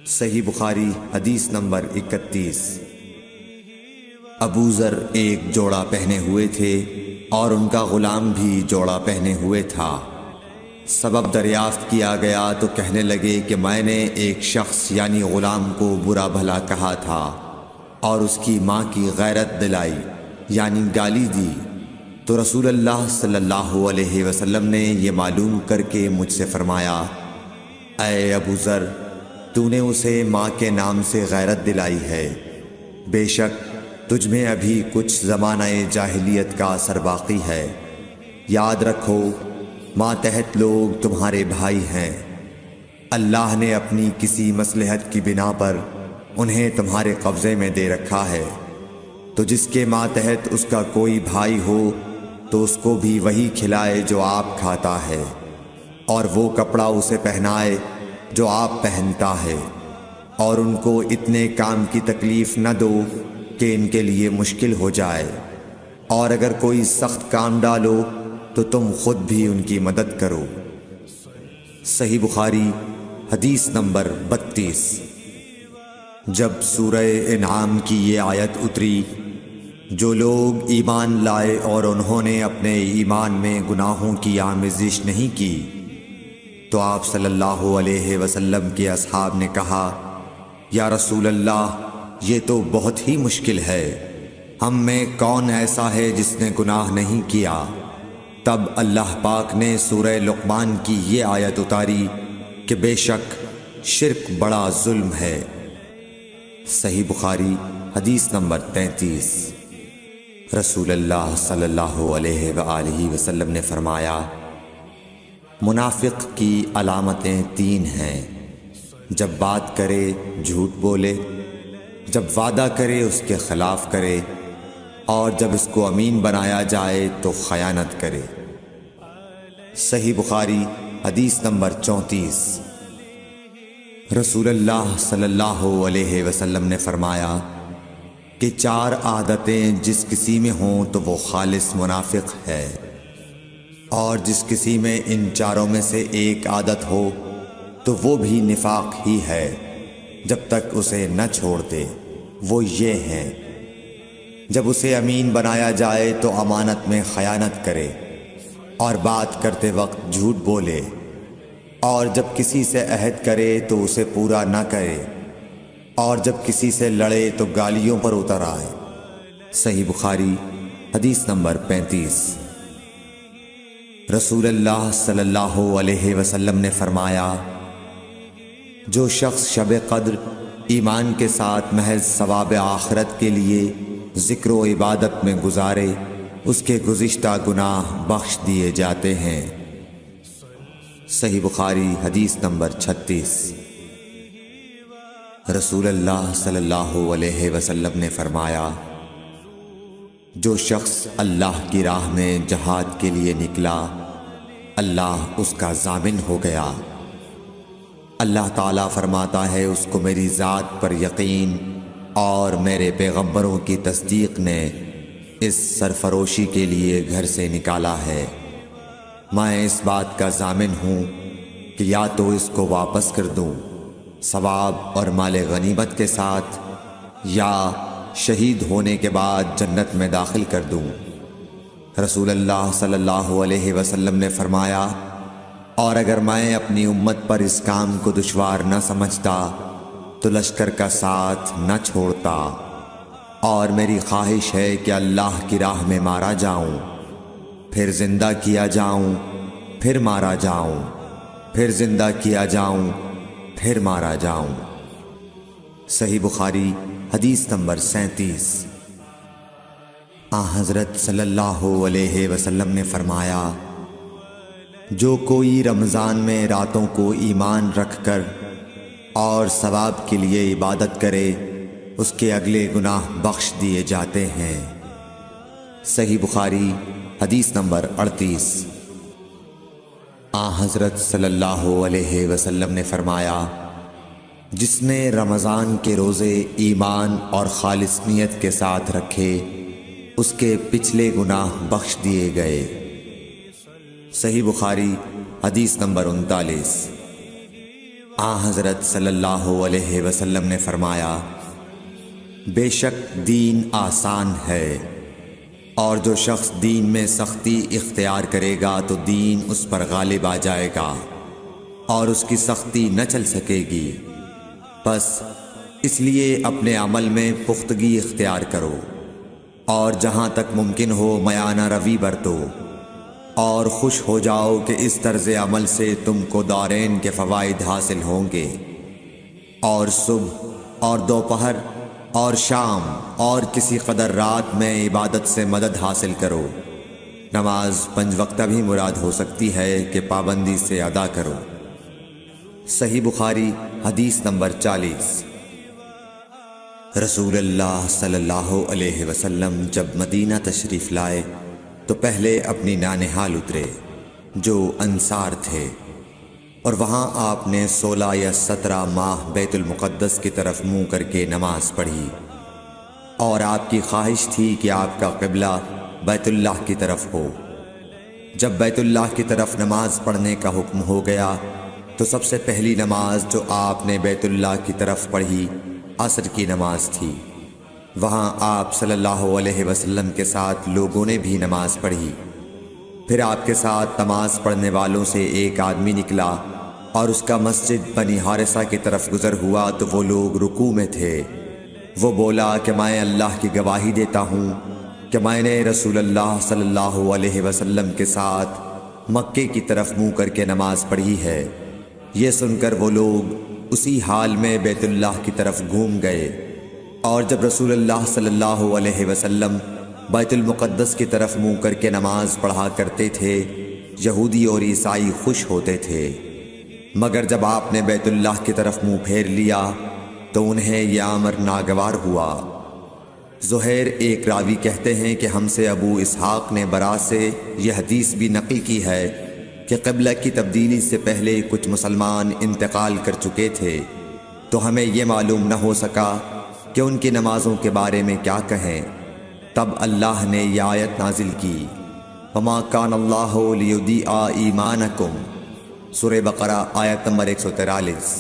صحیح بخاری حدیث نمبر 31۔ ابو ذر ایک جوڑا پہنے ہوئے تھے اور ان کا غلام بھی جوڑا پہنے ہوئے تھا۔ سبب دریافت کیا گیا تو کہنے لگے کہ میں نے ایک شخص یعنی غلام کو برا بھلا کہا تھا اور اس کی ماں کی غیرت دلائی یعنی گالی دی، تو رسول اللہ صلی اللہ علیہ وسلم نے یہ معلوم کر کے مجھ سے فرمایا، اے ابو ذر، تو نے اسے ماں کے نام سے غیرت دلائی ہے، بے شک تجھ میں ابھی کچھ زمانہ جاہلیت کا اثر باقی ہے۔ یاد رکھو ماتحت لوگ تمہارے بھائی ہیں، اللہ نے اپنی کسی مصلحت کی بنا پر انہیں تمہارے قبضے میں دے رکھا ہے، تو جس کے ماتحت اس کا کوئی بھائی ہو تو اس کو بھی وہی کھلائے جو آپ کھاتا ہے، اور وہ کپڑا اسے پہنائے جو آپ پہنتا ہے، اور ان کو اتنے کام کی تکلیف نہ دو کہ ان کے لیے مشکل ہو جائے، اور اگر کوئی سخت کام ڈالو تو تم خود بھی ان کی مدد کرو۔ صحیح بخاری حدیث نمبر 32۔ جب سورہ انعام کی یہ آیت اتری، جو لوگ ایمان لائے اور انہوں نے اپنے ایمان میں گناہوں کی آمیزش نہیں کی، تو آپ صلی اللہ علیہ وسلم کے اصحاب نے کہا، یا رسول اللہ، یہ تو بہت ہی مشکل ہے، ہم میں کون ایسا ہے جس نے گناہ نہیں کیا؟ تب اللہ پاک نے سورہ لقمان کی یہ آیت اتاری کہ بے شک شرک بڑا ظلم ہے۔ صحیح بخاری حدیث نمبر 33۔ رسول اللہ صلی اللہ علیہ وآلہ وسلم نے فرمایا، منافق کی علامتیں 3 ہیں، جب بات کرے جھوٹ بولے، جب وعدہ کرے اس کے خلاف کرے، اور جب اس کو امین بنایا جائے تو خیانت کرے۔ صحیح بخاری حدیث نمبر 34۔ رسول اللہ صلی اللہ علیہ وسلم نے فرمایا کہ 4 عادتیں جس کسی میں ہوں تو وہ خالص منافق ہے، اور جس کسی میں ان 4 میں سے ایک عادت ہو تو وہ بھی نفاق ہی ہے جب تک اسے نہ چھوڑ دے۔ وہ یہ ہیں، جب اسے امین بنایا جائے تو امانت میں خیانت کرے، اور بات کرتے وقت جھوٹ بولے، اور جب کسی سے عہد کرے تو اسے پورا نہ کرے، اور جب کسی سے لڑے تو گالیوں پر اتر آئے۔ صحیح بخاری حدیث نمبر 35۔ رسول اللہ صلی اللہ علیہ وسلم نے فرمایا، جو شخص شب قدر ایمان کے ساتھ محض ثواب آخرت کے لیے ذکر و عبادت میں گزارے، اس کے گزشتہ گناہ بخش دیے جاتے ہیں۔ صحیح بخاری حدیث نمبر 36۔ رسول اللہ صلی اللہ علیہ وسلم نے فرمایا، جو شخص اللہ کی راہ میں جہاد کے لیے نکلا، اللہ اس کا ضامن ہو گیا۔ اللہ تعالیٰ فرماتا ہے، اس کو میری ذات پر یقین اور میرے پیغمبروں کی تصدیق نے اس سرفروشی کے لیے گھر سے نکالا ہے۔ میں اس بات کا ضامن ہوں کہ یا تو اس کو واپس کر دوں ثواب اور مال غنیمت کے ساتھ، یا شہید ہونے کے بعد جنت میں داخل کر دوں۔ رسول اللہ صلی اللہ علیہ وسلم نے فرمایا، اور اگر میں اپنی امت پر اس کام کو دشوار نہ سمجھتا تو لشکر کا ساتھ نہ چھوڑتا، اور میری خواہش ہے کہ اللہ کی راہ میں مارا جاؤں، پھر زندہ کیا جاؤں، پھر مارا جاؤں، پھر زندہ کیا جاؤں، پھر مارا جاؤں۔ صحیح بخاری حدیث نمبر 37۔ حضرت صلی اللہ علیہ وسلم نے فرمایا، جو کوئی رمضان میں راتوں کو ایمان رکھ کر اور ثواب کے لیے عبادت کرے، اس کے اگلے گناہ بخش دیے جاتے ہیں۔ صحیح بخاری حدیث نمبر 38۔ حضرت صلی اللہ علیہ وسلم نے فرمایا، جس نے رمضان کے روزے ایمان اور خالص نیت کے ساتھ رکھے، اس کے پچھلے گناہ بخش دیے گئے۔ صحیح بخاری حدیث نمبر 39۔ حضرت صلی اللہ علیہ وسلم نے فرمایا، بے شک دین آسان ہے، اور جو شخص دین میں سختی اختیار کرے گا تو دین اس پر غالب آ جائے گا اور اس کی سختی نہ چل سکے گی۔ بس اس لیے اپنے عمل میں پختگی اختیار کرو اور جہاں تک ممکن ہو میانہ روی برتو، اور خوش ہو جاؤ کہ اس طرز عمل سے تم کو دارین کے فوائد حاصل ہوں گے، اور صبح اور دوپہر اور شام اور کسی قدر رات میں عبادت سے مدد حاصل کرو۔ نماز 5 وقتہ بھی مراد ہو سکتی ہے کہ پابندی سے ادا کرو۔ صحیح بخاری حدیث نمبر 40۔ رسول اللہ صلی اللہ علیہ وسلم جب مدینہ تشریف لائے تو پہلے اپنی نانہال اترے جو انصار تھے، اور وہاں آپ نے 16 یا 17 ماہ بیت المقدس کی طرف منہ کر کے نماز پڑھی، اور آپ کی خواہش تھی کہ آپ کا قبلہ بیت اللہ کی طرف ہو۔ جب بیت اللہ کی طرف نماز پڑھنے کا حکم ہو گیا تو سب سے پہلی نماز جو آپ نے بیت اللہ کی طرف پڑھی عصر کی نماز تھی۔ وہاں آپ صلی اللہ علیہ وسلم کے ساتھ لوگوں نے بھی نماز پڑھی۔ پھر آپ کے ساتھ نماز پڑھنے والوں سے ایک آدمی نکلا اور اس کا مسجد بنی حارثہ کی طرف گزر ہوا تو وہ لوگ رکوع میں تھے۔ وہ بولا کہ میں اللہ کی گواہی دیتا ہوں کہ میں نے رسول اللہ صلی اللہ علیہ وسلم کے ساتھ مکے کی طرف منہ کر کے نماز پڑھی ہے۔ یہ سن کر وہ لوگ اسی حال میں بیت اللہ کی طرف گھوم گئے، اور جب رسول اللہ صلی اللہ علیہ وسلم بیت المقدس کی طرف منہ کر کے نماز پڑھا کرتے تھے، یہودی اور عیسائی خوش ہوتے تھے، مگر جب آپ نے بیت اللہ کی طرف منہ پھیر لیا تو انہیں یہ امر ناگوار ہوا۔ زہیر ایک راوی کہتے ہیں کہ ہم سے ابو اسحاق نے برا سے یہ حدیث بھی نقل کی ہے کہ قبلہ کی تبدیلی سے پہلے کچھ مسلمان انتقال کر چکے تھے، تو ہمیں یہ معلوم نہ ہو سکا کہ ان کی نمازوں کے بارے میں کیا کہیں۔ تب اللہ نے یہ آیت نازل کی، وَمَا كَانَ اللَّهُ لِيُضِيعَ إِيمَانَكُمْ، سورہ بقرہ آیت نمبر 143۔